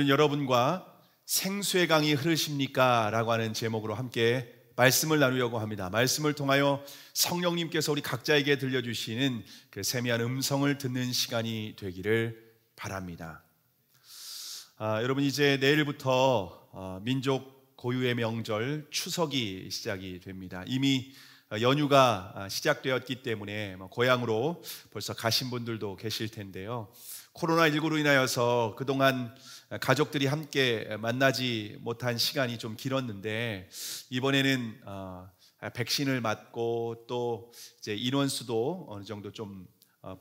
오늘은 여러분과 생수의 강이 흐르십니까? 라고 하는 제목으로 함께 말씀을 나누려고 합니다. 말씀을 통하여 성령님께서 우리 각자에게 들려주시는 그 세미한 음성을 듣는 시간이 되기를 바랍니다. 여러분, 이제 내일부터 민족 고유의 명절 추석이 시작이 됩니다. 이미 연휴가 시작되었기 때문에 고향으로 벌써 가신 분들도 계실 텐데요. 코로나19로 인하여서 그동안 가족들이 함께 만나지 못한 시간이 좀 길었는데, 이번에는 백신을 맞고 또 이제 인원수도 어느 정도 좀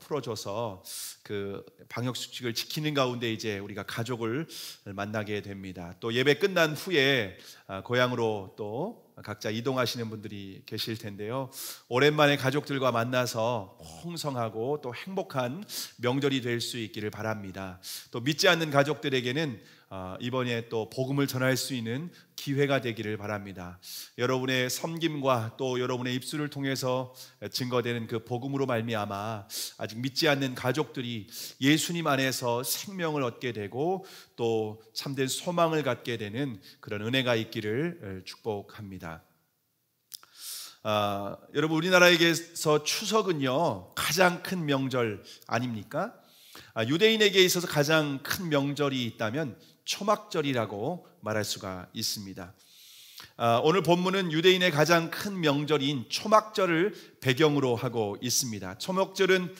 풀어줘서 그 방역 수칙을 지키는 가운데 이제 우리가 가족을 만나게 됩니다. 또 예배 끝난 후에 고향으로 또 각자 이동하시는 분들이 계실 텐데요. 오랜만에 가족들과 만나서 풍성하고 또 행복한 명절이 될 수 있기를 바랍니다. 또 믿지 않는 가족들에게는 이번에 또 복음을 전할 수 있는 기회가 되기를 바랍니다. 여러분의 섬김과 또 여러분의 입술을 통해서 증거되는 그 복음으로 말미암아 아직 믿지 않는 가족들이 예수님 안에서 생명을 얻게 되고 또 참된 소망을 갖게 되는 그런 은혜가 있기를 축복합니다. 여러분, 우리나라에게서 추석은요 가장 큰 명절 아닙니까? 유대인에게 있어서 가장 큰 명절이 있다면 초막절이라고 말할 수가 있습니다. 오늘 본문은 유대인의 가장 큰 명절인 초막절을 배경으로 하고 있습니다. 초막절은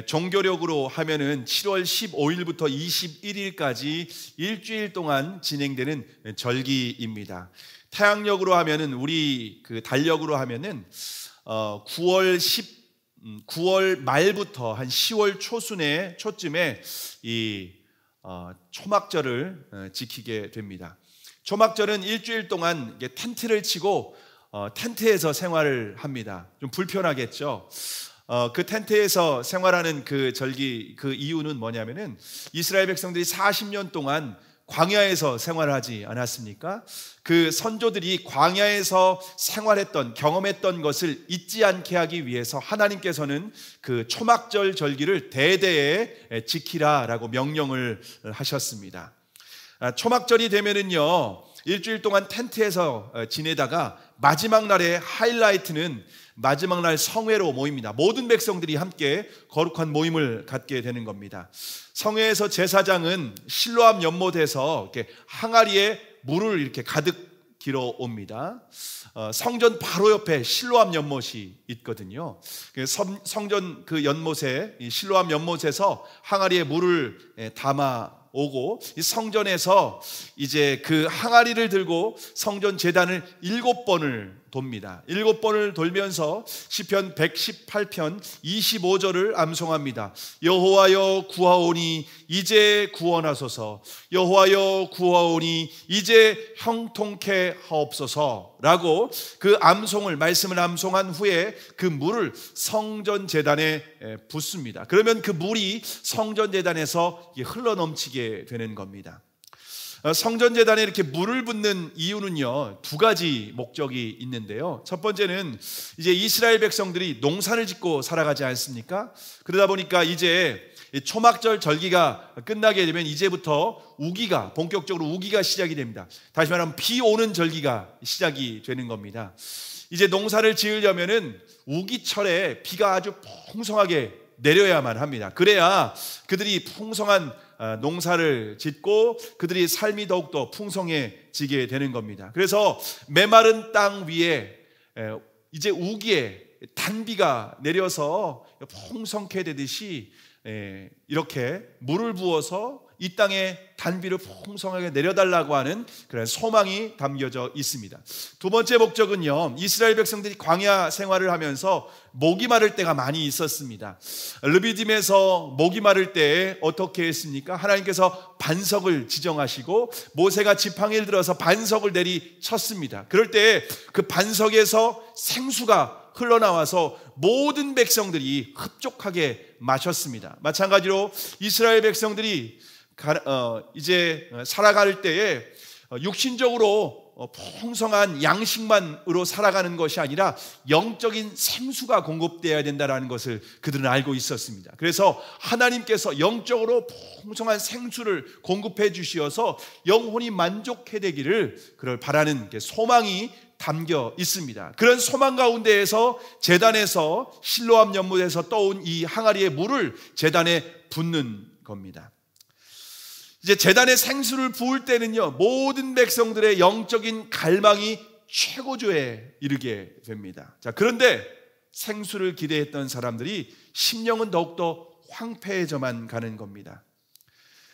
종교력으로 하면은 7월 15일부터 21일까지 일주일 동안 진행되는 절기입니다. 태양력으로 하면은 우리 그 달력으로 하면은 9월 말부터 한 10월 초쯤에 이 초막절을 지키게 됩니다. 초막절은 일주일 동안 텐트를 치고 텐트에서 생활을 합니다. 좀 불편하겠죠. 그 텐트에서 생활하는 그 절기, 그 이유는 뭐냐면은 이스라엘 백성들이 40년 동안 광야에서 생활하지 않았습니까? 그 선조들이 광야에서 생활했던, 경험했던 것을 잊지 않게 하기 위해서 하나님께서는 그 초막절 절기를 대대에 지키라라고 명령을 하셨습니다. 초막절이 되면은요 일주일 동안 텐트에서 지내다가 마지막 날의 하이라이트는 마지막 날 성회로 모입니다. 모든 백성들이 함께 거룩한 모임을 갖게 되는 겁니다. 성회에서 제사장은 실로암 연못에서 이렇게 항아리에 물을 이렇게 가득 길어 옵니다. 성전 바로 옆에 실로암 연못이 있거든요. 성전 그 연못에, 실로암 연못에서 항아리에 물을 담아 오고 이 성전에서 이제 그 항아리를 들고 성전 제단을 7번을 돕니다. 7번을 돌면서 시편 118편 25절을 암송합니다. 여호와여 구하오니 이제 구원하소서. 여호와여 구하오니 이제 형통케 하옵소서 라고 그 말씀을 암송한 후에 그 물을 성전 제단에 붓습니다. 그러면 그 물이 성전 제단에서 흘러넘치게 되는 겁니다. 성전 제단에 이렇게 물을 붓는 이유는요 두 가지 목적이 있는데요. 첫 번째는 이제 이스라엘 백성들이 농사를 짓고 살아가지 않습니까? 그러다 보니까 이제 초막절 절기가 끝나게 되면 이제부터 본격적으로 우기가 시작이 됩니다. 다시 말하면 비 오는 절기가 시작이 되는 겁니다. 이제 농사를 지으려면은 우기철에 비가 아주 풍성하게 내려야만 합니다. 그래야 그들이 풍성한 농사를 짓고 그들이 삶이 더욱더 풍성해지게 되는 겁니다. 그래서 메마른 땅 위에 이제 우기에 단비가 내려서 풍성케 되듯이 이렇게 물을 부어서 이 땅에 단비를 풍성하게 내려달라고 하는 그런 소망이 담겨져 있습니다. 두 번째 목적은요, 이스라엘 백성들이 광야 생활을 하면서 목이 마를 때가 많이 있었습니다. 르비딤에서 목이 마를 때 어떻게 했습니까? 하나님께서 반석을 지정하시고 모세가 지팡이를 들어서 반석을 내리쳤습니다. 그럴 때 그 반석에서 생수가 흘러나와서 모든 백성들이 흡족하게 마셨습니다. 마찬가지로 이스라엘 백성들이 이제 살아갈 때에 육신적으로 풍성한 양식만으로 살아가는 것이 아니라 영적인 생수가 공급되어야 된다는 것을 그들은 알고 있었습니다. 그래서 하나님께서 영적으로 풍성한 생수를 공급해 주시어서 영혼이 만족해 되기를 그를 바라는 소망이 담겨 있습니다. 그런 소망 가운데에서 제단에서 실로암 연못에서 떠온 이 항아리의 물을 제단에 붓는 겁니다. 이제 제단에 생수를 부을 때는요, 모든 백성들의 영적인 갈망이 최고조에 이르게 됩니다. 자, 그런데 생수를 기대했던 사람들이 심령은 더욱더 황폐해져만 가는 겁니다.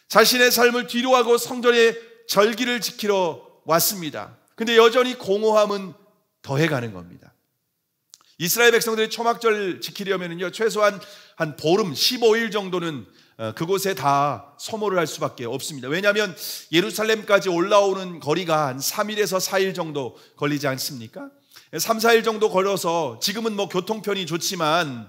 자신의 삶을 뒤로하고 성전의 절기를 지키러 왔습니다. 근데 여전히 공허함은 더해가는 겁니다. 이스라엘 백성들이 초막절 지키려면요, 최소한 한 보름 15일 정도는 그곳에 다 소모를 할 수밖에 없습니다. 왜냐하면 예루살렘까지 올라오는 거리가 한 3일에서 4일 정도 걸리지 않습니까? 3, 4일 정도 걸어서, 지금은 교통편이 좋지만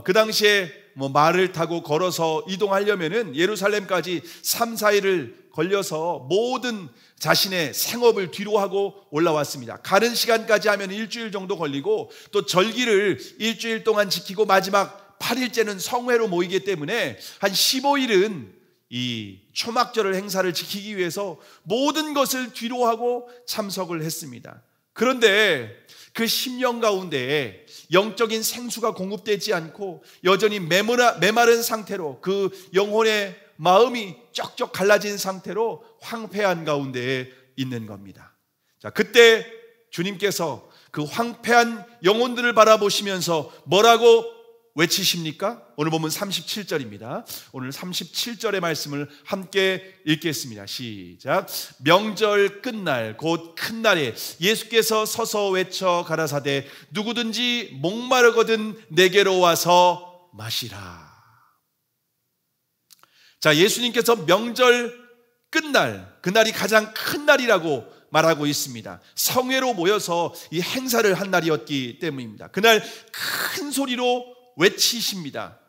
그 당시에 말을 타고 걸어서 이동하려면은 예루살렘까지 3, 4일을 걸려서 모든 자신의 생업을 뒤로하고 올라왔습니다. 가는 시간까지 하면 일주일 정도 걸리고, 또 절기를 일주일 동안 지키고 마지막 8일째는 성회로 모이기 때문에 한 15일은 이 초막절을 행사를 지키기 위해서 모든 것을 뒤로하고 참석을 했습니다. 그런데 그 심령 가운데에 영적인 생수가 공급되지 않고 여전히 메마른 상태로, 그 영혼의 마음이 쩍쩍 갈라진 상태로 황폐한 가운데에 있는 겁니다. 자, 그때 주님께서 그 황폐한 영혼들을 바라보시면서 뭐라고 외치십니까? 오늘 보면 37절입니다. 오늘 37절의 말씀을 함께 읽겠습니다. 시작. 명절 끝날 곧 큰 날에 예수께서 서서 외쳐 가라사대 누구든지 목마르거든 내게로 와서 마시라. 자, 예수님께서 명절 끝날, 그날이 가장 큰 날이라고 말하고 있습니다. 성회로 모여서 이 행사를 한 날이었기 때문입니다. 그날 큰 소리로 외치십니다.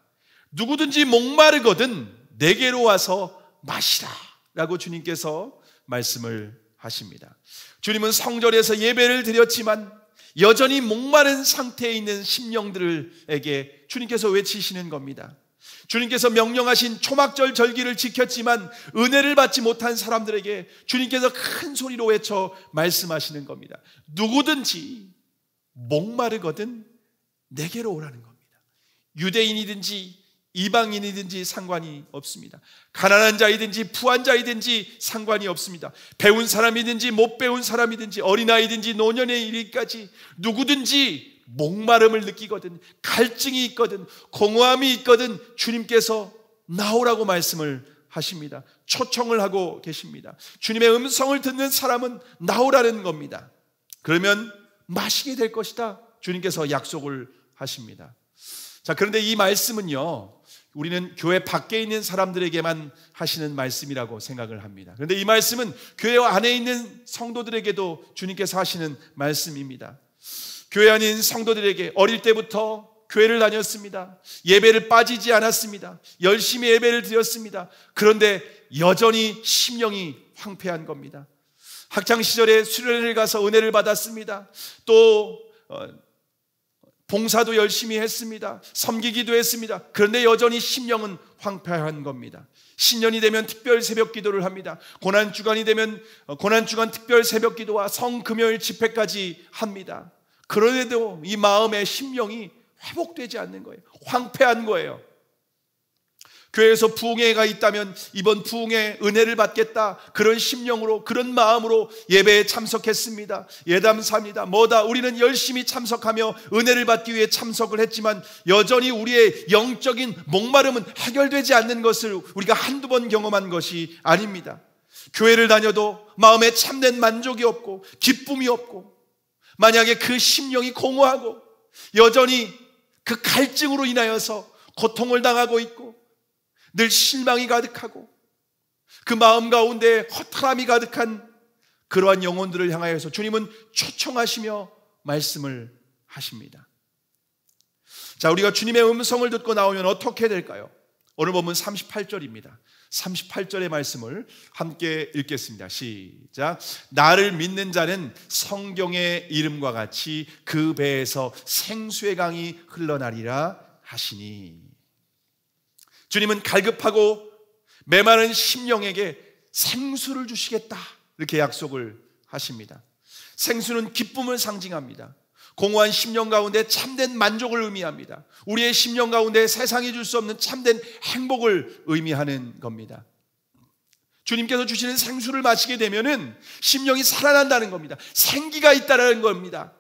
누구든지 목마르거든 내게로 와서 마시라 라고 주님께서 말씀을 하십니다. 주님은 성전에서 예배를 드렸지만 여전히 목마른 상태에 있는 심령들에게 주님께서 외치시는 겁니다. 주님께서 명령하신 초막절 절기를 지켰지만 은혜를 받지 못한 사람들에게 주님께서 큰 소리로 외쳐 말씀하시는 겁니다. 누구든지 목마르거든 내게로 오라는 겁니다. 유대인이든지 이방인이든지 상관이 없습니다. 가난한 자이든지 부한 자이든지 상관이 없습니다. 배운 사람이든지 못 배운 사람이든지 어린아이든지 노년의 이르기까지 누구든지 목마름을 느끼거든, 갈증이 있거든, 공허함이 있거든 주님께서 나오라고 말씀을 하십니다. 초청을 하고 계십니다. 주님의 음성을 듣는 사람은 나오라는 겁니다. 그러면 마시게 될 것이다 주님께서 약속을 하십니다. 자, 그런데 이 말씀은요, 우리는 교회 밖에 있는 사람들에게만 하시는 말씀이라고 생각을 합니다. 그런데 이 말씀은 교회 안에 있는 성도들에게도 주님께서 하시는 말씀입니다. 교회 안에 있는 성도들에게 어릴 때부터 교회를 다녔습니다. 예배를 빠지지 않았습니다. 열심히 예배를 드렸습니다. 그런데 여전히 심령이 황폐한 겁니다. 학창시절에 수련회를 가서 은혜를 받았습니다. 또 봉사도 열심히 했습니다. 섬기기도 했습니다. 그런데 여전히 심령은 황폐한 겁니다. 신년이 되면 특별 새벽 기도를 합니다. 고난주간이 되면 고난주간 특별 새벽 기도와 성금요일 집회까지 합니다. 그런데도 이 마음의 심령이 회복되지 않는 거예요. 황폐한 거예요. 교회에서 부흥회가 있다면 이번 부흥회 은혜를 받겠다, 그런 심령으로, 그런 마음으로 예배에 참석했습니다. 예담사입니다. 뭐다, 우리는 열심히 참석하며 은혜를 받기 위해 참석을 했지만 여전히 우리의 영적인 목마름은 해결되지 않는 것을 우리가 한두 번 경험한 것이 아닙니다. 교회를 다녀도 마음에 참된 만족이 없고 기쁨이 없고, 만약에 그 심령이 공허하고 여전히 그 갈증으로 인하여서 고통을 당하고 있고 늘 실망이 가득하고 그 마음 가운데 허탈함이 가득한 그러한 영혼들을 향하여서 주님은 초청하시며 말씀을 하십니다. 자, 우리가 주님의 음성을 듣고 나오면 어떻게 될까요? 오늘 본문 38절입니다. 38절의 말씀을 함께 읽겠습니다. 시작. 나를 믿는 자는 성경의 이름과 같이 그 배에서 생수의 강이 흘러나리라 하시니. 주님은 갈급하고 메마른 심령에게 생수를 주시겠다, 이렇게 약속을 하십니다. 생수는 기쁨을 상징합니다. 공허한 심령 가운데 참된 만족을 의미합니다. 우리의 심령 가운데 세상이 줄 수 없는 참된 행복을 의미하는 겁니다. 주님께서 주시는 생수를 마시게 되면은 심령이 살아난다는 겁니다. 생기가 있다는 겁니다.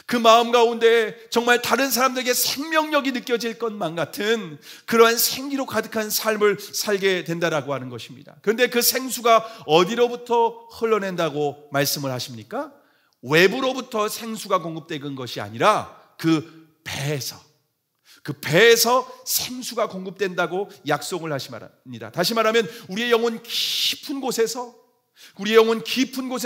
그 마음 가운데 정말 다른 사람들에게 생명력이 느껴질 것만 같은 그러한 생기로 가득한 삶을 살게 된다라고 하는 것입니다. 그런데 그 생수가 어디로부터 흘러낸다고 말씀을 하십니까? 외부로부터 생수가 공급되는 것이 아니라 그 배에서 생수가 공급된다고 약속을 하십니다. 다시 말하면 우리의 영혼 깊은 곳에서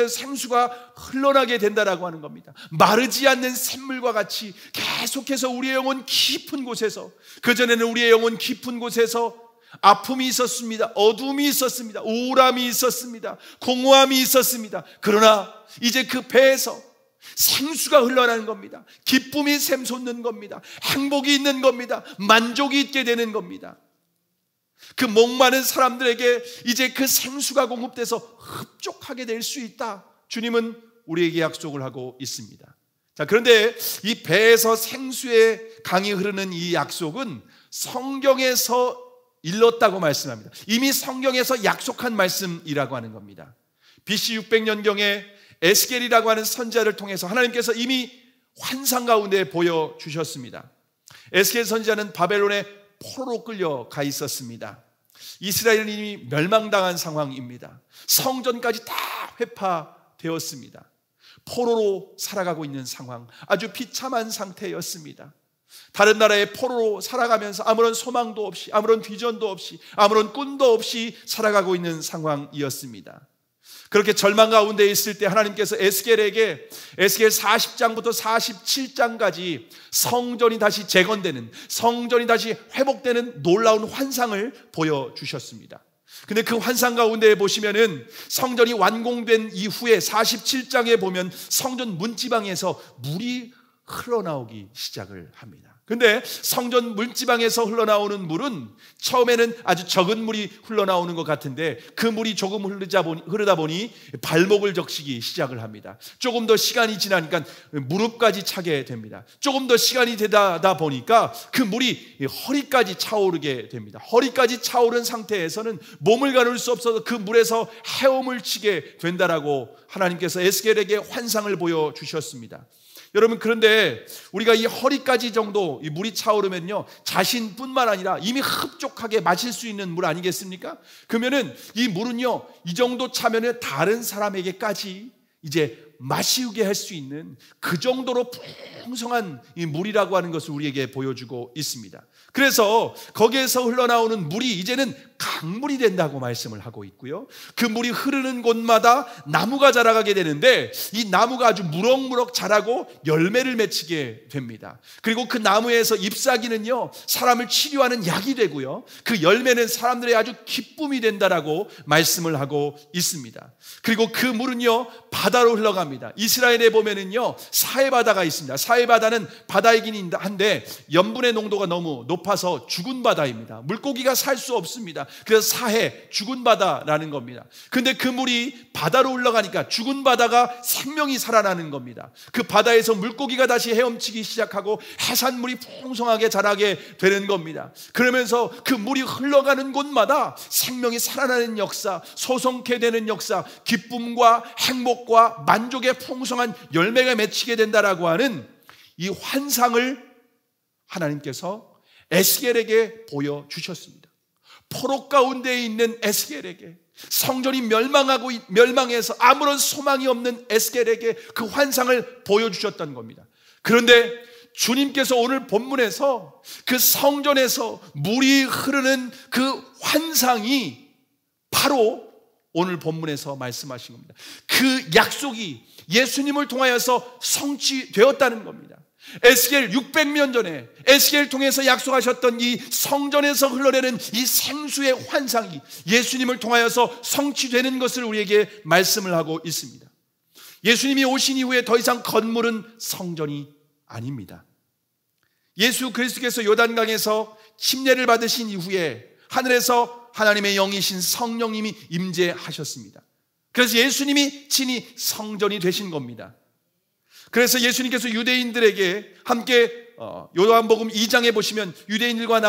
생수가 흘러나게 된다라고 하는 겁니다. 마르지 않는 샘물과 같이 계속해서 우리의 영혼 깊은 곳에서, 그전에는 우리의 영혼 깊은 곳에서 아픔이 있었습니다. 어둠이 있었습니다. 우울함이 있었습니다. 공허함이 있었습니다. 그러나 이제 그 배에서 생수가 흘러나는 겁니다. 기쁨이 샘솟는 겁니다. 행복이 있는 겁니다. 만족이 있게 되는 겁니다. 그 목마른 사람들에게 이제 그 생수가 공급돼서 흡족하게 될 수 있다, 주님은 우리에게 약속을 하고 있습니다. 자, 그런데 이 배에서 생수의 강이 흐르는 이 약속은 성경에서 일렀다고 말씀합니다. 이미 성경에서 약속한 말씀이라고 하는 겁니다. BC 600년경에 에스겔이라고 하는 선지자를 통해서 하나님께서 이미 환상 가운데 보여주셨습니다. 에스겔 선지자는 바벨론의 포로로 끌려가 있었습니다. 이스라엘은 이미 멸망당한 상황입니다. 성전까지 다 회파되었습니다. 포로로 살아가고 있는 상황, 아주 비참한 상태였습니다. 다른 나라의 포로로 살아가면서 아무런 소망도 없이, 아무런 비전도 없이, 아무런 꿈도 없이 살아가고 있는 상황이었습니다. 그렇게 절망 가운데 있을 때 하나님께서 에스겔에게 에스겔 40장부터 47장까지 성전이 다시 재건되는, 성전이 다시 회복되는 놀라운 환상을 보여주셨습니다. 근데 그 환상 가운데 보시면은 성전이 완공된 이후에 47장에 보면 성전 문지방에서 물이 흘러나오기 시작을 합니다. 근데 성전 문지방에서 흘러나오는 물은 처음에는 아주 적은 물이 흘러나오는 것 같은데 그 물이 조금 흐르다 보니 발목을 적시기 시작을 합니다. 조금 더 시간이 지나니까 무릎까지 차게 됩니다. 조금 더 시간이 되다 보니까 그 물이 허리까지 차오르게 됩니다. 허리까지 차오른 상태에서는 몸을 가눌 수 없어서 그 물에서 헤엄을 치게 된다라고 하나님께서 에스겔에게 환상을 보여주셨습니다. 여러분, 그런데 우리가 이 허리까지 정도 이 물이 차오르면요, 자신뿐만 아니라 이미 흡족하게 마실 수 있는 물 아니겠습니까? 그러면은 이 물은요, 이 정도 차면은 다른 사람에게까지 이제 마시게 할 수 있는 그 정도로 풍성한 이 물이라고 하는 것을 우리에게 보여주고 있습니다. 그래서 거기에서 흘러나오는 물이 이제는 강물이 된다고 말씀을 하고 있고요, 그 물이 흐르는 곳마다 나무가 자라가게 되는데 이 나무가 아주 무럭무럭 자라고 열매를 맺히게 됩니다. 그리고 그 나무에서 잎사귀는요, 사람을 치료하는 약이 되고요, 그 열매는 사람들의 아주 기쁨이 된다라고 말씀을 하고 있습니다. 그리고 그 물은요, 바다로 흘러갑니다. 이스라엘에 보면은요, 사해바다가 있습니다. 사해바다는 바다이긴 한데 염분의 농도가 너무 높아서 죽은 바다입니다. 물고기가 살 수 없습니다. 그래서 사해, 죽은 바다라는 겁니다. 근데 그 물이 바다로 흘러가니까 죽은 바다가 생명이 살아나는 겁니다. 그 바다에서 물고기가 다시 헤엄치기 시작하고 해산물이 풍성하게 자라게 되는 겁니다. 그러면서 그 물이 흘러가는 곳마다 생명이 살아나는 역사, 소성케 되는 역사, 기쁨과 행복과 만족의 풍성한 열매가 맺히게 된다라고 하는 이 환상을 하나님께서 에스겔에게 보여주셨습니다. 포로 가운데 있는 에스겔에게, 성전이 멸망해서 아무런 소망이 없는 에스겔에게 그 환상을 보여주셨던 겁니다. 그런데 주님께서 오늘 본문에서 그 성전에서 물이 흐르는 그 환상이 바로 오늘 본문에서 말씀하신 겁니다. 그 약속이 예수님을 통하여서 성취되었다는 겁니다. 에스겔 600년 전에 에스겔 통해서 약속하셨던 이 성전에서 흘러내는 이 생수의 환상이 예수님을 통하여서 성취되는 것을 우리에게 말씀을 하고 있습니다. 예수님이 오신 이후에 더 이상 건물은 성전이 아닙니다. 예수 그리스도께서 요단강에서 침례를 받으신 이후에 하늘에서 하나님의 영이신 성령님이 임재하셨습니다. 그래서 예수님이 친히 성전이 되신 겁니다. 그래서 예수님께서 유대인들에게 함께 요한복음 2장에 보시면 유대인들과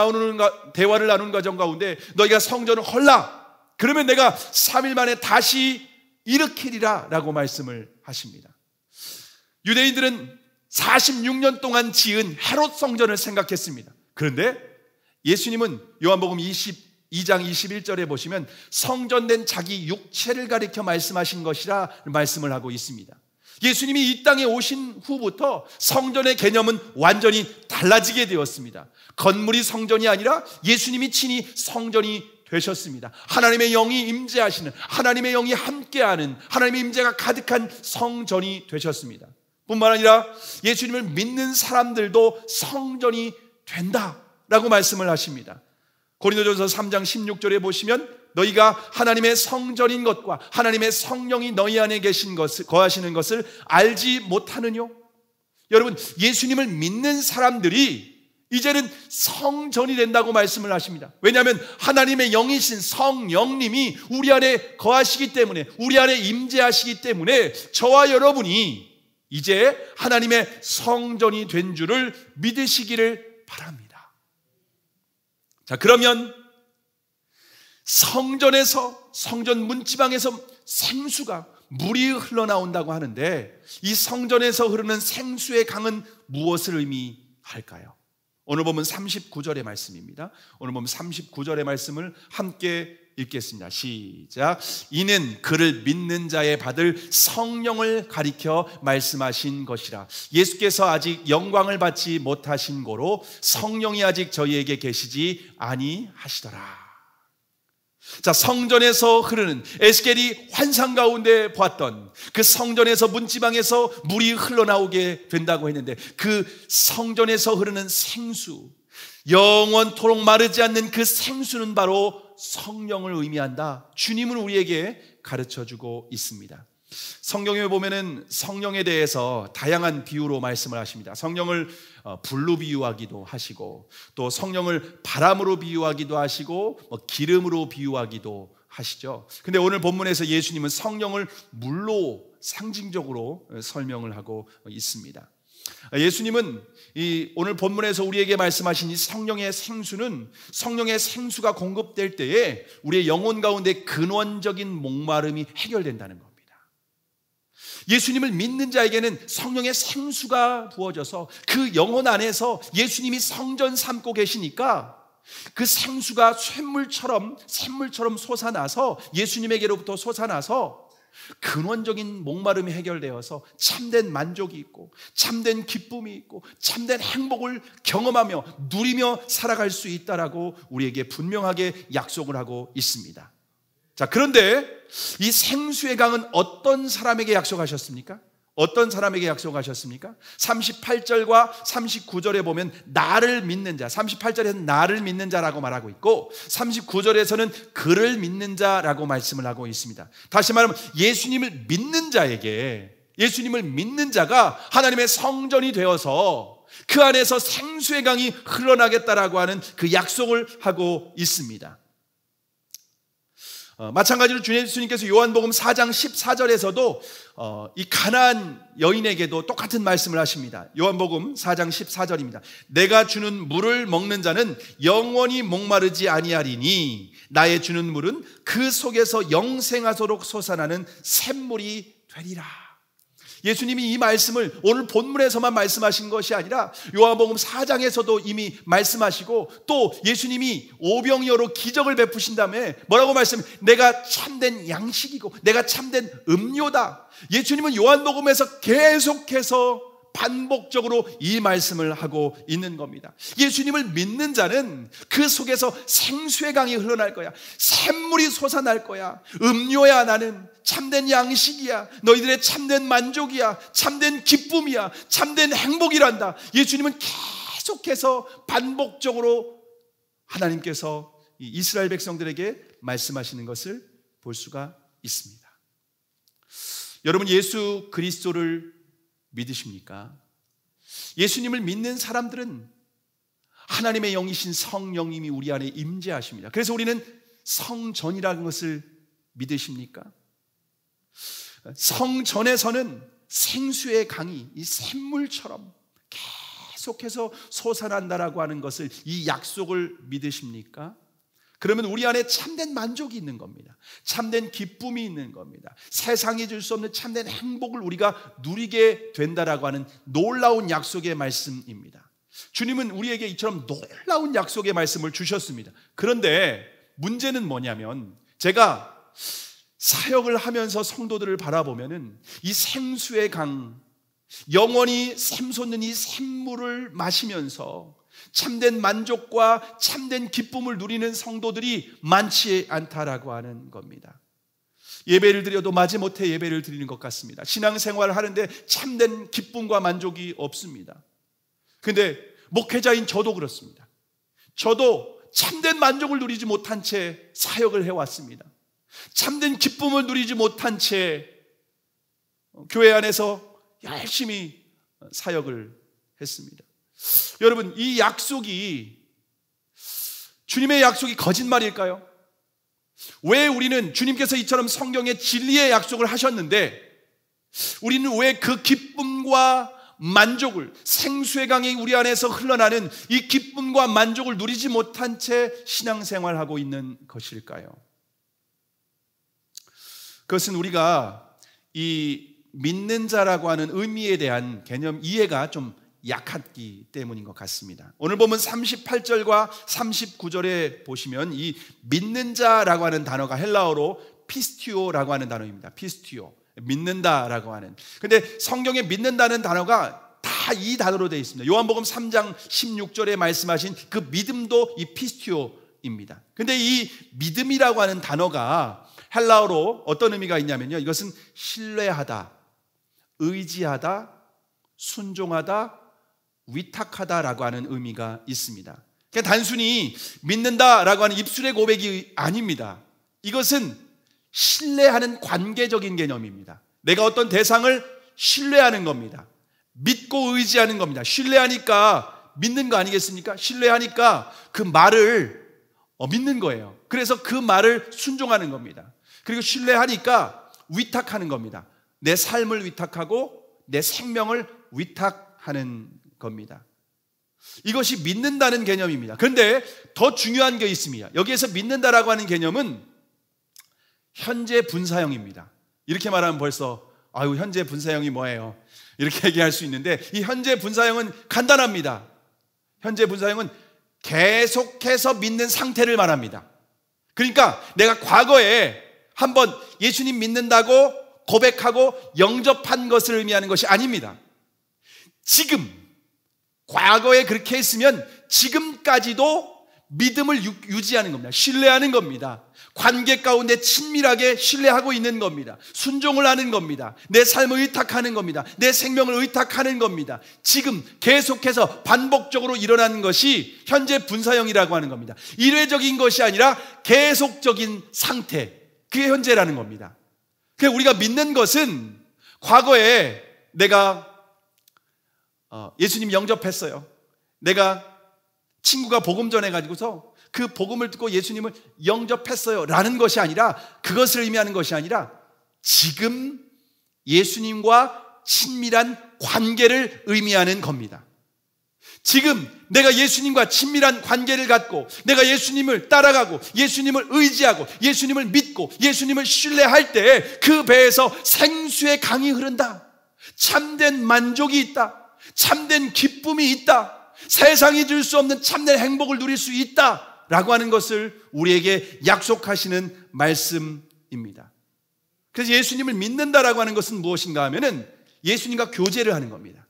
대화를 나누는 과정 가운데 너희가 성전을 헐라, 그러면 내가 3일 만에 다시 일으키리라 라고 말씀을 하십니다. 유대인들은 46년 동안 지은 헤롯 성전을 생각했습니다. 그런데 예수님은 요한복음 22장 21절에 보시면 성전된 자기 육체를 가리켜 말씀하신 것이라 말씀을 하고 있습니다. 예수님이 이 땅에 오신 후부터 성전의 개념은 완전히 달라지게 되었습니다. 건물이 성전이 아니라 예수님이 친히 성전이 되셨습니다. 하나님의 영이 임재하시는, 하나님의 영이 함께하는, 하나님의 임재가 가득한 성전이 되셨습니다. 뿐만 아니라 예수님을 믿는 사람들도 성전이 된다라고 말씀을 하십니다. 고린도전서 3장 16절에 보시면 너희가 하나님의 성전인 것과 하나님의 성령이 너희 안에 거하시는 것을 알지 못하느뇨? 여러분, 예수님을 믿는 사람들이 이제는 성전이 된다고 말씀을 하십니다. 왜냐하면 하나님의 영이신 성령님이 우리 안에 거하시기 때문에, 우리 안에 임재하시기 때문에 저와 여러분이 이제 하나님의 성전이 된 줄을 믿으시기를 바랍니다. 자, 그러면 성전 문지방에서 생수가, 물이 흘러나온다고 하는데 이 성전에서 흐르는 생수의 강은 무엇을 의미할까요? 오늘 보면 39절의 말씀입니다. 오늘 보면 39절의 말씀을 함께 읽겠습니다. 시작. 이는 그를 믿는 자의 받을 성령을 가리켜 말씀하신 것이라. 예수께서 아직 영광을 받지 못하신 고로 성령이 아직 저희에게 계시지 아니하시더라. 자, 성전에서 흐르는, 에스겔이 환상 가운데 보았던 그 성전에서 문지방에서 물이 흘러나오게 된다고 했는데 그 성전에서 흐르는 생수, 영원토록 마르지 않는 그 생수는 바로 성령을 의미한다. 주님은 우리에게 가르쳐주고 있습니다. 성경에 보면은 성령에 대해서 다양한 비유로 말씀을 하십니다. 성령을 불로 비유하기도 하시고, 또 성령을 바람으로 비유하기도 하시고, 기름으로 비유하기도 하시죠. 근데 오늘 본문에서 예수님은 성령을 물로 상징적으로 설명을 하고 있습니다. 예수님은 오늘 본문에서 우리에게 말씀하신 이 성령의 생수는, 성령의 생수가 공급될 때에 우리의 영혼 가운데 근원적인 목마름이 해결된다는 겁니다. 예수님을 믿는 자에게는 성령의 생수가 부어져서 그 영혼 안에서 예수님이 성전 삼고 계시니까 그 생수가 샘물처럼 솟아나서, 예수님에게로부터 솟아나서 근원적인 목마름이 해결되어서 참된 만족이 있고, 참된 기쁨이 있고, 참된 행복을 경험하며 누리며 살아갈 수 있다라고 우리에게 분명하게 약속을 하고 있습니다. 자, 그런데 이 생수의 강은 어떤 사람에게 약속하셨습니까? 어떤 사람에게 약속하셨습니까? 38절과 39절에 보면 나를 믿는 자, 38절에서는 나를 믿는 자라고 말하고 있고 39절에서는 그를 믿는 자라고 말씀을 하고 있습니다. 다시 말하면 예수님을 믿는 자에게, 예수님을 믿는 자가 하나님의 성전이 되어서 그 안에서 생수의 강이 흘러나겠다라고 하는 그 약속을 하고 있습니다. 마찬가지로 주 예수님께서 요한복음 4장 14절에서도 이 가나안 여인에게도 똑같은 말씀을 하십니다. 요한복음 4장 14절입니다. 내가 주는 물을 먹는 자는 영원히 목마르지 아니하리니 나의 주는 물은 그 속에서 영생하도록 솟아나는 샘물이 되리라. 예수님이 이 말씀을 오늘 본문에서만 말씀하신 것이 아니라 요한복음 4장에서도 이미 말씀하시고, 또 예수님이 오병이어로 기적을 베푸신 다음에 뭐라고 내가 참된 양식이고 내가 참된 음료다. 예수님은 요한복음에서 계속해서 반복적으로 이 말씀을 하고 있는 겁니다. 예수님을 믿는 자는 그 속에서 생수의 강이 흘러날 거야. 샘물이 솟아날 거야. 음료야, 나는 참된 양식이야. 너희들의 참된 만족이야. 참된 기쁨이야. 참된 행복이란다. 예수님은 계속해서 반복적으로 하나님께서 이 이스라엘 백성들에게 말씀하시는 것을 볼 수가 있습니다. 여러분, 예수 그리스도를 믿으십니까? 예수님을 믿는 사람들은 하나님의 영이신 성령님이 우리 안에 임재하십니다. 그래서 우리는 성전이라는 것을 믿으십니까? 성전에서는 생수의 강이 이 샘물처럼 계속해서 솟아난다라고 하는 것을, 이 약속을 믿으십니까? 그러면 우리 안에 참된 만족이 있는 겁니다. 참된 기쁨이 있는 겁니다. 세상이 줄 수 없는 참된 행복을 우리가 누리게 된다라고 하는 놀라운 약속의 말씀입니다. 주님은 우리에게 이처럼 놀라운 약속의 말씀을 주셨습니다. 그런데 문제는 뭐냐면, 제가 사역을 하면서 성도들을 바라보면은 이 생수의 강, 영원히 샘솟는 이 샘물을 마시면서 참된 만족과 참된 기쁨을 누리는 성도들이 많지 않다라고 하는 겁니다. 예배를 드려도 마지못해 예배를 드리는 것 같습니다. 신앙생활을 하는데 참된 기쁨과 만족이 없습니다. 근데 목회자인 저도 그렇습니다. 저도 참된 만족을 누리지 못한 채 사역을 해왔습니다. 참된 기쁨을 누리지 못한 채 교회 안에서 열심히 사역을 했습니다. 여러분, 이 약속이, 주님의 약속이 거짓말일까요? 왜 우리는 주님께서 이처럼 성경에 진리의 약속을 하셨는데 우리는 왜 그 기쁨과 만족을, 생수의 강이 우리 안에서 흘러나는 이 기쁨과 만족을 누리지 못한 채 신앙생활하고 있는 것일까요? 그것은 우리가 이 믿는 자라고 하는 의미에 대한 개념 이해가 좀 약하기 때문인 것 같습니다. 오늘 보면 38절과 39절에 보시면 이 믿는 자라고 하는 단어가 헬라어로 피스티오라고 하는 단어입니다. 피스티오, 믿는다라고 하는. 근데 성경에 믿는다는 단어가 다 이 단어로 되어 있습니다. 요한복음 3장 16절에 말씀하신 그 믿음도 이 피스티오입니다. 근데 이 믿음이라고 하는 단어가 헬라어로 어떤 의미가 있냐면요, 이것은 신뢰하다, 의지하다, 순종하다, 위탁하다라고 하는 의미가 있습니다. 그냥 단순히 믿는다라고 하는 입술의 고백이 아닙니다. 이것은 신뢰하는 관계적인 개념입니다. 내가 어떤 대상을 신뢰하는 겁니다. 믿고 의지하는 겁니다. 신뢰하니까 믿는 거 아니겠습니까? 신뢰하니까 그 말을 믿는 거예요. 그래서 그 말을 순종하는 겁니다. 그리고 신뢰하니까 위탁하는 겁니다. 내 삶을 위탁하고 내 생명을 위탁하는 겁니다. 이것이 믿는다는 개념입니다. 그런데 더 중요한 게 있습니다. 여기에서 믿는다라고 하는 개념은 현재 분사형입니다. 이렇게 말하면 벌써 현재 분사형이 뭐예요? 이렇게 얘기할 수 있는데, 이 현재 분사형은 간단합니다. 현재 분사형은 계속해서 믿는 상태를 말합니다. 그러니까 내가 과거에 한번 예수님 믿는다고 고백하고 영접한 것을 의미하는 것이 아닙니다. 지금, 과거에 그렇게 했으면 지금까지도 믿음을 유지하는 겁니다. 신뢰하는 겁니다. 관계 가운데 친밀하게 신뢰하고 있는 겁니다. 순종을 하는 겁니다. 내 삶을 의탁하는 겁니다. 내 생명을 의탁하는 겁니다. 지금 계속해서 반복적으로 일어나는 것이 현재 분사형이라고 하는 겁니다. 일회적인 것이 아니라 계속적인 상태, 그게 현재라는 겁니다. 그래서 우리가 믿는 것은 과거에 내가 예수님 영접했어요. 내가 친구가 복음 전해가지고서 그 복음을 듣고 예수님을 영접했어요 라는 것이 아니라, 그것을 의미하는 것이 아니라 지금 예수님과 친밀한 관계를 의미하는 겁니다. 지금 내가 예수님과 친밀한 관계를 갖고 내가 예수님을 따라가고 예수님을 의지하고 예수님을 믿고 예수님을 신뢰할 때 그 배에서 생수의 강이 흐른다. 참된 만족이 있다. 참된 기쁨이 있다. 세상이 줄 수 없는 참된 행복을 누릴 수 있다 라고 하는 것을 우리에게 약속하시는 말씀입니다. 그래서 예수님을 믿는다라고 하는 것은 무엇인가 하면은 예수님과 교제를 하는 겁니다.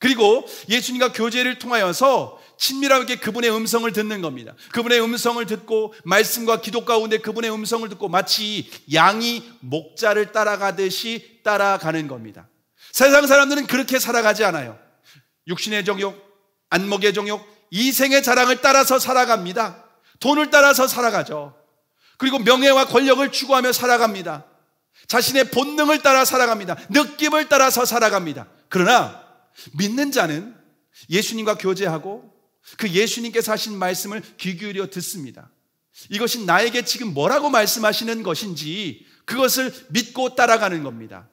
그리고 예수님과 교제를 통하여서 친밀하게 그분의 음성을 듣는 겁니다. 그분의 음성을 듣고 말씀과 기도 가운데 그분의 음성을 듣고 마치 양이 목자를 따라가듯이 따라가는 겁니다. 세상 사람들은 그렇게 살아가지 않아요. 육신의 정욕, 안목의 정욕, 이생의 자랑을 따라서 살아갑니다. 돈을 따라서 살아가죠. 그리고 명예와 권력을 추구하며 살아갑니다. 자신의 본능을 따라 살아갑니다. 느낌을 따라서 살아갑니다. 그러나 믿는 자는 예수님과 교제하고 그 예수님께서 하신 말씀을 귀 기울여 듣습니다. 이것이 나에게 지금 뭐라고 말씀하시는 것인지 그것을 믿고 따라가는 겁니다.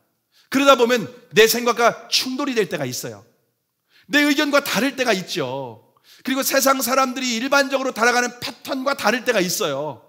그러다 보면 내 생각과 충돌이 될 때가 있어요. 내 의견과 다를 때가 있죠. 그리고 세상 사람들이 일반적으로 따라가는 패턴과 다를 때가 있어요.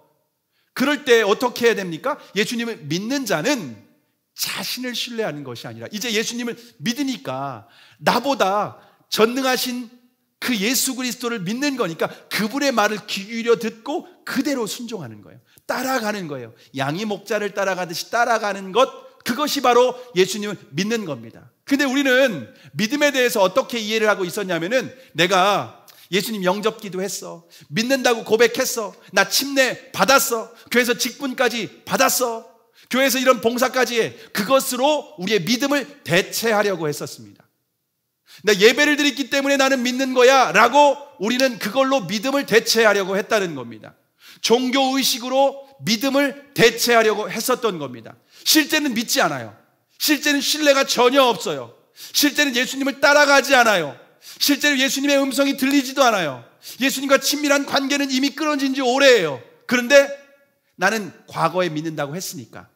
그럴 때 어떻게 해야 됩니까? 예수님을 믿는 자는 자신을 신뢰하는 것이 아니라 이제 예수님을 믿으니까 나보다 전능하신 그 예수 그리스도를 믿는 거니까 그분의 말을 귀 기울여 듣고 그대로 순종하는 거예요. 따라가는 거예요. 양이 목자를 따라가듯이 따라가는 것, 그것이 바로 예수님을 믿는 겁니다. 근데 우리는 믿음에 대해서 어떻게 이해를 하고 있었냐면은 내가 예수님 영접기도 했어, 믿는다고 고백했어, 나 침례 받았어, 교회에서 직분까지 받았어, 교회에서 이런 봉사까지 해, 그것으로 우리의 믿음을 대체하려고 했었습니다. 나 예배를 드렸기 때문에 나는 믿는 거야 라고 우리는 그걸로 믿음을 대체하려고 했다는 겁니다. 종교의식으로 믿음을 대체하려고 했었던 겁니다. 실제는 믿지 않아요. 실제는 신뢰가 전혀 없어요. 실제는 예수님을 따라가지 않아요. 실제로 예수님의 음성이 들리지도 않아요. 예수님과 친밀한 관계는 이미 끊어진 지 오래예요. 그런데 나는 과거에 믿는다고 했으니까,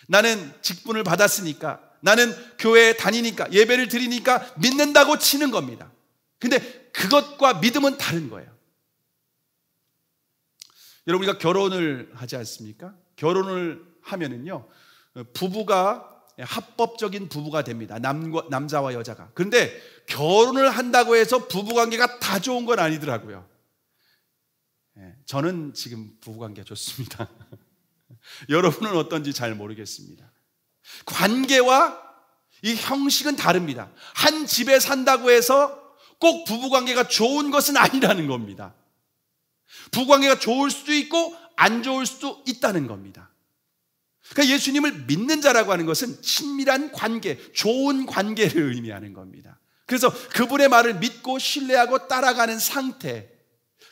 나는 직분을 받았으니까, 나는 교회에 다니니까, 예배를 드리니까 믿는다고 치는 겁니다. 근데 그것과 믿음은 다른 거예요. 여러분, 우리가 결혼을 하지 않습니까? 결혼을 하면은요, 부부가 합법적인 부부가 됩니다. 남자와 여자가. 그런데 결혼을 한다고 해서 부부관계가 다 좋은 건 아니더라고요. 저는 지금 부부관계가 좋습니다. 여러분은 어떤지 잘 모르겠습니다. 관계와 이 형식은 다릅니다. 한 집에 산다고 해서 꼭 부부관계가 좋은 것은 아니라는 겁니다. 부부관계가 좋을 수도 있고 안 좋을 수도 있다는 겁니다. 그러니까 예수님을 믿는 자라고 하는 것은 친밀한 관계, 좋은 관계를 의미하는 겁니다. 그래서 그분의 말을 믿고 신뢰하고 따라가는 상태,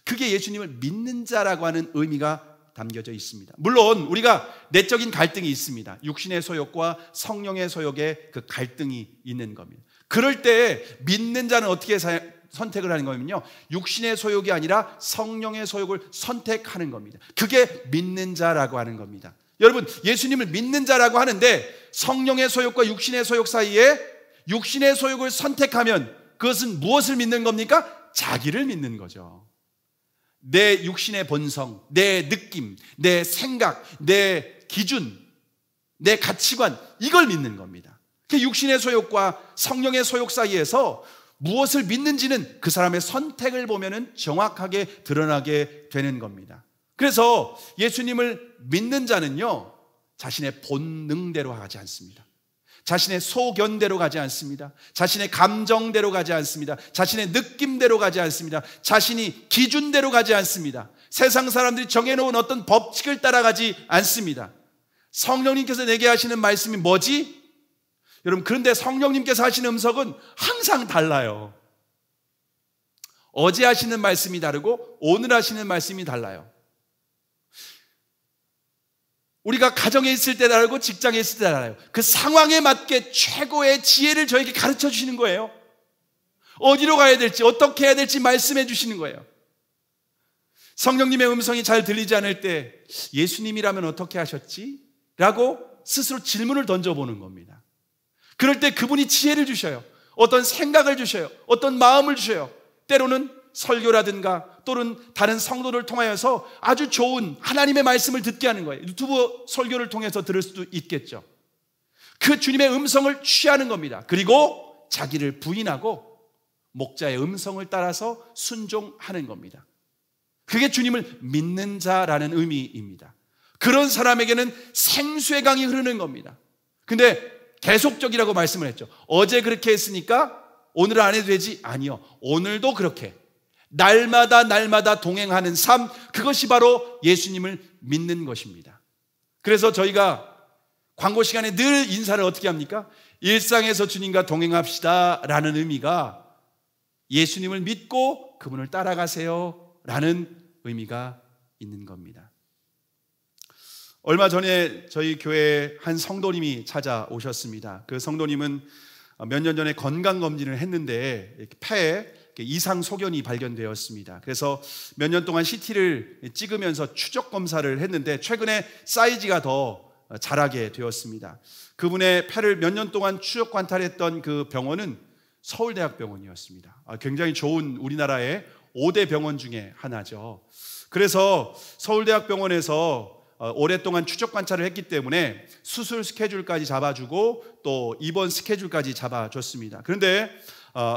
그게 예수님을 믿는 자라고 하는 의미가 담겨져 있습니다. 물론 우리가 내적인 갈등이 있습니다. 육신의 소욕과 성령의 소욕의 그 갈등이 있는 겁니다. 그럴 때 믿는 자는 어떻게 선택을 하는 거면요, 육신의 소욕이 아니라 성령의 소욕을 선택하는 겁니다. 그게 믿는 자라고 하는 겁니다. 여러분, 예수님을 믿는 자라고 하는데 성령의 소욕과 육신의 소욕 사이에 육신의 소욕을 선택하면 그것은 무엇을 믿는 겁니까? 자기를 믿는 거죠. 내 육신의 본성, 내 느낌, 내 생각, 내 기준, 내 가치관, 이걸 믿는 겁니다. 그 육신의 소욕과 성령의 소욕 사이에서 무엇을 믿는지는 그 사람의 선택을 보면은 정확하게 드러나게 되는 겁니다. 그래서 예수님을 믿는 자는요, 자신의 본능대로 하지 않습니다. 자신의 소견대로 가지 않습니다. 자신의 감정대로 가지 않습니다. 자신의 느낌대로 가지 않습니다. 자신이 기준대로 가지 않습니다. 세상 사람들이 정해놓은 어떤 법칙을 따라가지 않습니다. 성령님께서 내게 하시는 말씀이 뭐지? 여러분, 그런데 성령님께서 하시는 음성은 항상 달라요. 어제 하시는 말씀이 다르고 오늘 하시는 말씀이 달라요. 우리가 가정에 있을 때 다르고 직장에 있을 때 달라요. 그 상황에 맞게 최고의 지혜를 저에게 가르쳐 주시는 거예요. 어디로 가야 될지, 어떻게 해야 될지 말씀해 주시는 거예요. 성령님의 음성이 잘 들리지 않을 때 예수님이라면 어떻게 하셨지? 라고 스스로 질문을 던져보는 겁니다. 그럴 때 그분이 지혜를 주셔요. 어떤 생각을 주셔요. 어떤 마음을 주셔요. 때로는 설교라든가 또는 다른 성도를 통하여서 아주 좋은 하나님의 말씀을 듣게 하는 거예요. 유튜브 설교를 통해서 들을 수도 있겠죠. 그 주님의 음성을 취하는 겁니다. 그리고 자기를 부인하고 목자의 음성을 따라서 순종하는 겁니다. 그게 주님을 믿는 자라는 의미입니다. 그런 사람에게는 생수의 강이 흐르는 겁니다. 근데 계속적이라고 말씀을 했죠. 어제 그렇게 했으니까 오늘은 안 해도 되지? 아니요. 오늘도 그렇게 날마다 동행하는 삶, 그것이 바로 예수님을 믿는 것입니다. 그래서 저희가 광고 시간에 늘 인사를 어떻게 합니까? 일상에서 주님과 동행합시다 라는 의미가 예수님을 믿고 그분을 따라가세요 라는 의미가 있는 겁니다. 얼마 전에 저희 교회에 한 성도님이 찾아오셨습니다. 그 성도님은 몇 년 전에 건강검진을 했는데 폐에 이상 소견이 발견되었습니다. 그래서 몇 년 동안 CT를 찍으면서 추적 검사를 했는데 최근에 사이즈가 더 자라게 되었습니다. 그분의 폐를 몇 년 동안 추적 관찰했던 그 병원은 서울대학병원이었습니다. 굉장히 좋은 우리나라의 5대 병원 중에 하나죠. 그래서 서울대학병원에서 오랫동안 추적 관찰을 했기 때문에 수술 스케줄까지 잡아주고 또 입원 스케줄까지 잡아줬습니다. 그런데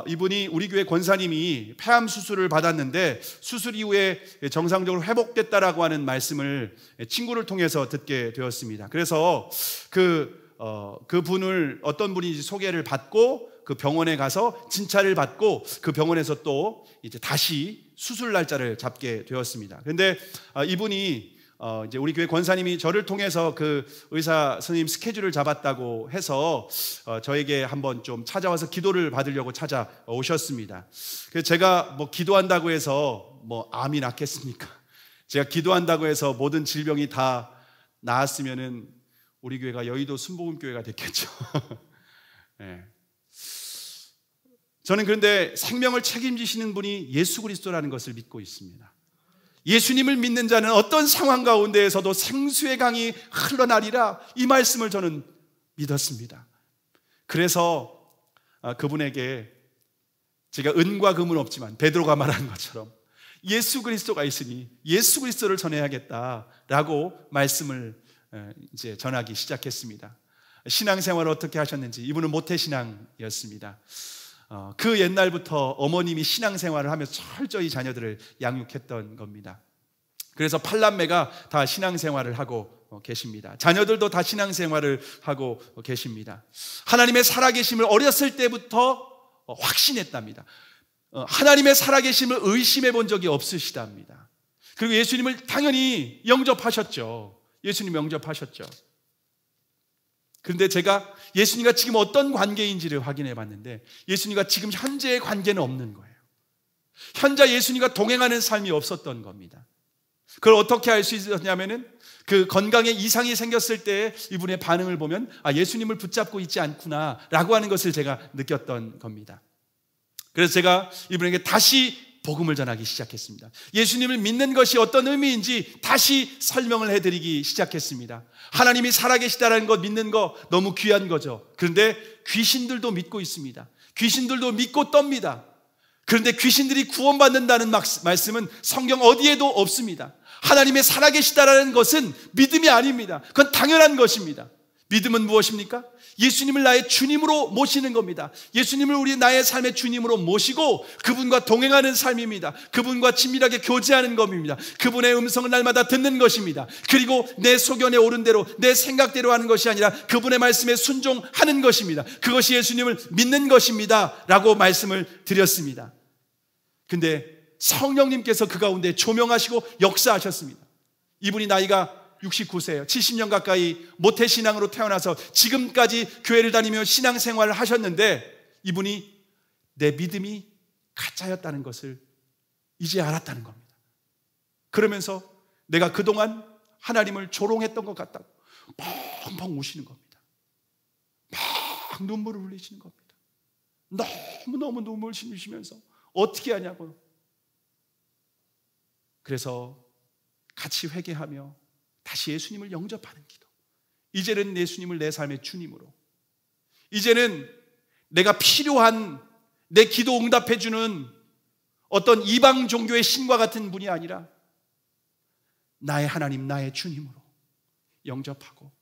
이분이 우리 교회 권사님이 폐암 수술을 받았는데 수술 이후에 정상적으로 회복됐다라고 하는 말씀을 친구를 통해서 듣게 되었습니다. 그래서 그분을 어떤 분인지 소개를 받고 그 병원에 가서 진찰을 받고 그 병원에서 또 이제 다시 수술 날짜를 잡게 되었습니다. 그런데 이분이 이제 우리 교회 권사님이 저를 통해서 그 의사 선생님 스케줄을 잡았다고 해서 저에게 한번 좀 찾아와서 기도를 받으려고 찾아오셨습니다. 그래서 제가 뭐 기도한다고 해서 뭐 암이 낫겠습니까? 제가 기도한다고 해서 모든 질병이 다 나았으면은 우리 교회가 여의도 순복음교회가 됐겠죠. 네. 저는 그런데 생명을 책임지시는 분이 예수 그리스도라는 것을 믿고 있습니다. 예수님을 믿는 자는 어떤 상황 가운데에서도 생수의 강이 흘러나리라, 이 말씀을 저는 믿었습니다. 그래서 그분에게 제가 은과 금은 없지만 베드로가 말한 것처럼 예수 그리스도가 있으니 예수 그리스도를 전해야겠다라고 말씀을 이제 전하기 시작했습니다. 신앙생활을 어떻게 하셨는지, 이분은 모태신앙이었습니다. 그 옛날부터 어머님이 신앙생활을 하면서 철저히 자녀들을 양육했던 겁니다. 그래서 8남매가 다 신앙생활을 하고 계십니다. 자녀들도 다 신앙생활을 하고 계십니다. 하나님의 살아계심을 어렸을 때부터 확신했답니다. 하나님의 살아계심을 의심해 본 적이 없으시답니다. 그리고 예수님을 당연히 영접하셨죠. 예수님 영접하셨죠. 그런데 제가 예수님과 지금 어떤 관계인지를 확인해 봤는데 예수님과 지금 현재의 관계는 없는 거예요. 현재 예수님과 동행하는 삶이 없었던 겁니다. 그걸 어떻게 알 수 있었냐면은 그 건강에 이상이 생겼을 때 이분의 반응을 보면 예수님을 붙잡고 있지 않구나 라고 하는 것을 제가 느꼈던 겁니다. 그래서 제가 이분에게 다시 복음을 전하기 시작했습니다. 예수님을 믿는 것이 어떤 의미인지 다시 설명을 해드리기 시작했습니다. 하나님이 살아계시다는 것 믿는 거 너무 귀한 거죠. 그런데 귀신들도 믿고 있습니다. 귀신들도 믿고 떱니다. 그런데 귀신들이 구원받는다는 말씀은 성경 어디에도 없습니다. 하나님의 살아계시다라는 것은 믿음이 아닙니다. 그건 당연한 것입니다. 믿음은 무엇입니까? 예수님을 나의 주님으로 모시는 겁니다. 예수님을 우리 나의 삶의 주님으로 모시고 그분과 동행하는 삶입니다. 그분과 친밀하게 교제하는 겁니다. 그분의 음성을 날마다 듣는 것입니다. 그리고 내 소견에 오른 대로 내 생각대로 하는 것이 아니라 그분의 말씀에 순종하는 것입니다. 그것이 예수님을 믿는 것입니다 라고 말씀을 드렸습니다. 근데 성령님께서 그 가운데 조명하시고 역사하셨습니다. 이분이 나이가 69세예요. 70년 가까이 모태신앙으로 태어나서 지금까지 교회를 다니며 신앙생활을 하셨는데 이분이 내 믿음이 가짜였다는 것을 이제 알았다는 겁니다. 그러면서 내가 그동안 하나님을 조롱했던 것 같다고 펑펑 우시는 겁니다. 막 눈물을 흘리시는 겁니다. 너무너무 눈물을 흘리시면서 어떻게 하냐고요. 그래서 같이 회개하며 다시 예수님을 영접하는 기도. 이제는 예수님을 내 삶의 주님으로, 이제는 내가 필요한 내 기도 응답해 주는 어떤 이방 종교의 신과 같은 분이 아니라 나의 하나님, 나의 주님으로 영접하고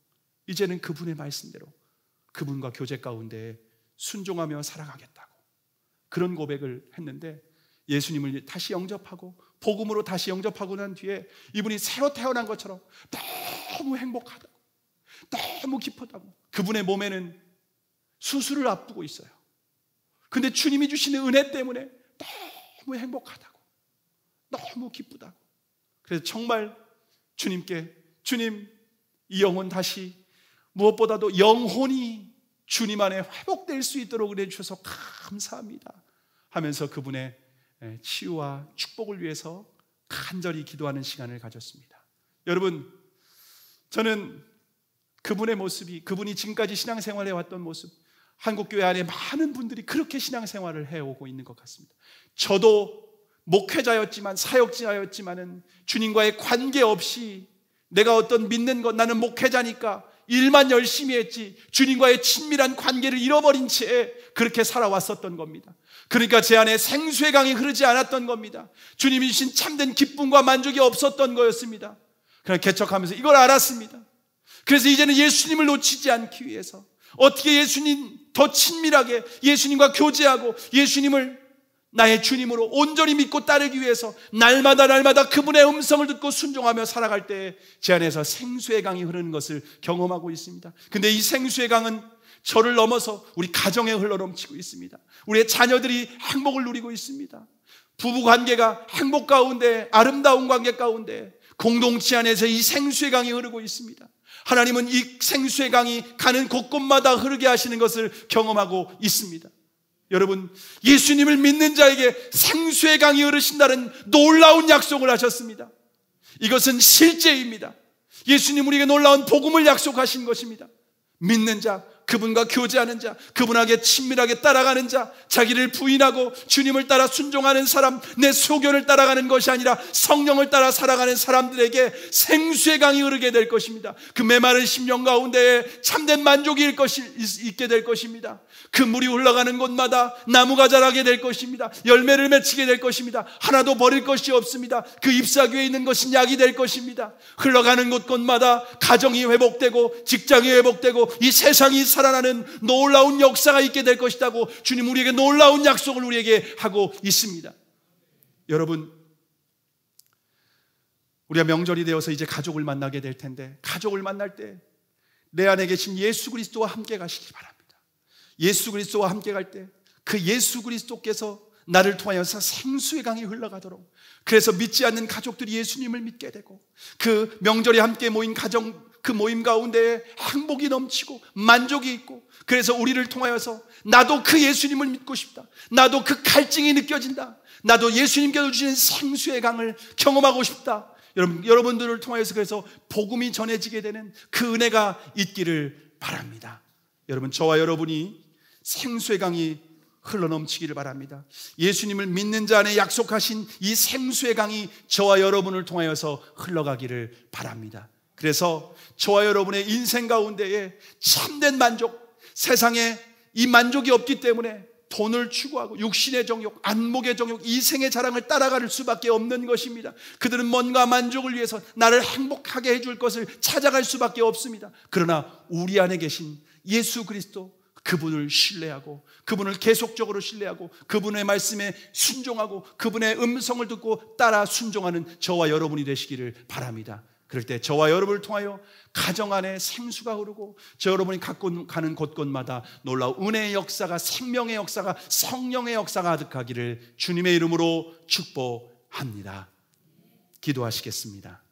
이제는 그분의 말씀대로 그분과 교제 가운데 순종하며 살아가겠다고 그런 고백을 했는데, 예수님을 다시 영접하고 복음으로 다시 영접하고 난 뒤에 이분이 새로 태어난 것처럼 너무 행복하다고, 너무 기쁘다고, 그분의 몸에는 수술을 앞두고 있어요. 근데 주님이 주시는 은혜 때문에 너무 행복하다고, 너무 기쁘다고. 그래서 정말 주님께, 주님, 이 영혼 다시 무엇보다도 영혼이 주님 안에 회복될 수 있도록 은혜 주셔서 감사합니다 하면서 그분의 치유와 축복을 위해서 간절히 기도하는 시간을 가졌습니다. 여러분, 저는 그분의 모습이, 그분이 지금까지 신앙생활을 해왔던 모습, 한국교회 안에 많은 분들이 그렇게 신앙생활을 해오고 있는 것 같습니다. 저도 목회자였지만, 사역자였지만은 주님과의 관계없이 내가 어떤 믿는 것, 나는 목회자니까 일만 열심히 했지 주님과의 친밀한 관계를 잃어버린 채 그렇게 살아왔었던 겁니다. 그러니까 제 안에 생수의 강이 흐르지 않았던 겁니다. 주님이 주신 참된 기쁨과 만족이 없었던 거였습니다. 그냥 개척하면서 이걸 알았습니다. 그래서 이제는 예수님을 놓치지 않기 위해서 어떻게 예수님 더 친밀하게 예수님과 교제하고 예수님을 나의 주님으로 온전히 믿고 따르기 위해서 날마다 그분의 음성을 듣고 순종하며 살아갈 때 제 안에서 생수의 강이 흐르는 것을 경험하고 있습니다. 근데 이 생수의 강은 저를 넘어서 우리 가정에 흘러넘치고 있습니다. 우리의 자녀들이 행복을 누리고 있습니다. 부부관계가 행복 가운데, 아름다운 관계 가운데 공동체 안에서 이 생수의 강이 흐르고 있습니다. 하나님은 이 생수의 강이 가는 곳곳마다 흐르게 하시는 것을 경험하고 있습니다. 여러분, 예수님을 믿는 자에게 생수의 강이 흐르신다는 놀라운 약속을 하셨습니다. 이것은 실제입니다. 예수님 우리에게 놀라운 복음을 약속하신 것입니다. 믿는 자, 그분과 교제하는 자, 그분에게 친밀하게 따라가는 자, 자기를 부인하고 주님을 따라 순종하는 사람, 내 소견을 따라가는 것이 아니라 성령을 따라 살아가는 사람들에게 생수의 강이 흐르게 될 것입니다. 그 메마른 심령 가운데에 참된 만족이 있게 될 것입니다. 그 물이 흘러가는 곳마다 나무가 자라게 될 것입니다. 열매를 맺히게 될 것입니다. 하나도 버릴 것이 없습니다. 그 잎사귀에 있는 것은 약이 될 것입니다. 흘러가는 곳곳마다 가정이 회복되고 직장이 회복되고 이 세상이 살아나는 놀라운 역사가 있게 될 것이라고 주님 우리에게 놀라운 약속을 우리에게 하고 있습니다. 여러분, 우리가 명절이 되어서 이제 가족을 만나게 될 텐데, 가족을 만날 때 내 안에 계신 예수 그리스도와 함께 가시기 바랍니다. 예수 그리스도와 함께 갈 때 그 예수 그리스도께서 나를 통하여서 생수의 강이 흘러가도록, 그래서 믿지 않는 가족들이 예수님을 믿게 되고 그 명절에 함께 모인 가정, 그 모임 가운데 행복이 넘치고 만족이 있고, 그래서 우리를 통하여서 나도 그 예수님을 믿고 싶다, 나도 그 갈증이 느껴진다, 나도 예수님께서 주시는 생수의 강을 경험하고 싶다, 여러분들을 통하여서 그래서 복음이 전해지게 되는 그 은혜가 있기를 바랍니다. 여러분, 저와 여러분이 생수의 강이 흘러넘치기를 바랍니다. 예수님을 믿는 자 안에 약속하신 이 생수의 강이 저와 여러분을 통하여서 흘러가기를 바랍니다. 그래서 저와 여러분의 인생 가운데에 참된 만족, 세상에 이 만족이 없기 때문에 돈을 추구하고 육신의 정욕, 안목의 정욕, 이생의 자랑을 따라갈 수밖에 없는 것입니다. 그들은 뭔가 만족을 위해서 나를 행복하게 해줄 것을 찾아갈 수밖에 없습니다. 그러나 우리 안에 계신 예수 그리스도, 그분을 신뢰하고 그분을 계속적으로 신뢰하고 그분의 말씀에 순종하고 그분의 음성을 듣고 따라 순종하는 저와 여러분이 되시기를 바랍니다. 그럴 때 저와 여러분을 통하여 가정 안에 생수가 흐르고 저 여러분이 갖고 가는 곳곳마다 놀라운 은혜의 역사가, 생명의 역사가, 성령의 역사가 가득하기를 주님의 이름으로 축복합니다. 기도하시겠습니다.